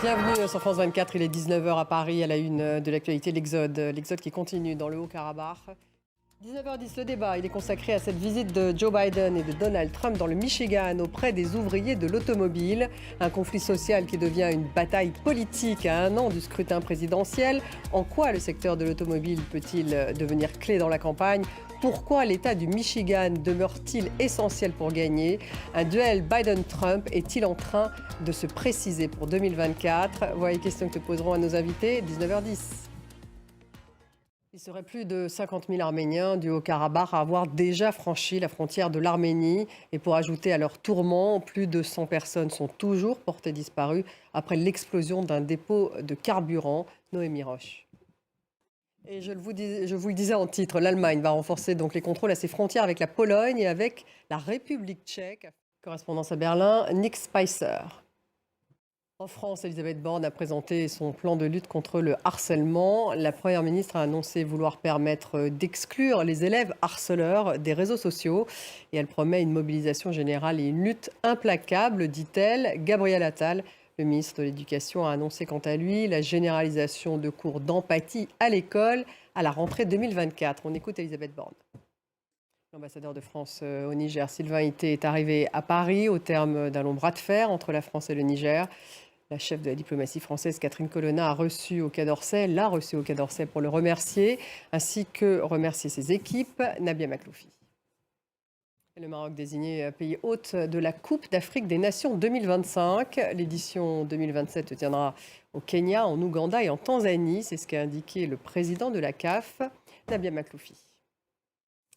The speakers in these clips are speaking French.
Bienvenue sur France 24, il est 19h à Paris, à la une de l'actualité, l'Exode qui continue dans le Haut-Karabakh. 19h10, le débat, il est consacré à cette visite de Joe Biden et de Donald Trump dans le Michigan auprès des ouvriers de l'automobile. Un conflit social qui devient une bataille politique à un an du scrutin présidentiel. En quoi le secteur de l'automobile peut-il devenir clé dans la campagne ? Pourquoi l'État du Michigan demeure-t-il essentiel pour gagner ? Un duel Biden-Trump est-il en train de se préciser pour 2024 ? Voilà les questions que poseront à nos invités, 19h10. Il serait plus de 50 000 Arméniens du Haut-Karabakh à avoir déjà franchi la frontière de l'Arménie. Et pour ajouter à leur tourment, plus de 100 personnes sont toujours portées disparues après l'explosion d'un dépôt de carburant. Noémie Roche. Et je vous le disais en titre, l'Allemagne va renforcer donc les contrôles à ses frontières avec la Pologne et avec la République tchèque. Correspondance à Berlin, Nick Spicer. En France, Elisabeth Borne a présenté son plan de lutte contre le harcèlement. La Première ministre a annoncé vouloir permettre d'exclure les élèves harceleurs des réseaux sociaux. Et elle promet une mobilisation générale et une lutte implacable, dit-elle. Gabriel Attal, le ministre de l'Éducation, a annoncé quant à lui la généralisation de cours d'empathie à l'école à la rentrée 2024. On écoute Elisabeth Borne. L'ambassadeur de France au Niger, Sylvain Ité, est arrivé à Paris au terme d'un long bras de fer entre la France et le Niger. La chef de la diplomatie française, Catherine Colonna, l'a reçu au Quai d'Orsay pour le remercier, ainsi que remercier ses équipes. Nabia Makloufi. Le Maroc désigné pays hôte de la Coupe d'Afrique des Nations 2025. L'édition 2027 se tiendra au Kenya, en Ouganda et en Tanzanie. C'est ce qu'a indiqué le président de la CAF, Nabia Makloufi.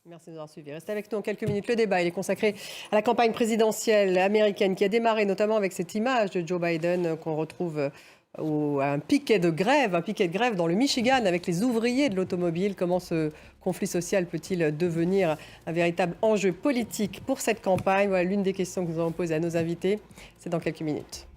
Merci de nous avoir suivis. Restez avec nous en quelques minutes. Le débat il est consacré à la campagne présidentielle américaine qui a démarré notamment avec cette image de Joe Biden qu'on retrouve à un piquet de grève dans le Michigan avec les ouvriers de l'automobile. Comment ce conflit social peut-il devenir un véritable enjeu politique pour cette campagne ? Voilà l'une des questions que nous allons poser à nos invités. C'est dans quelques minutes.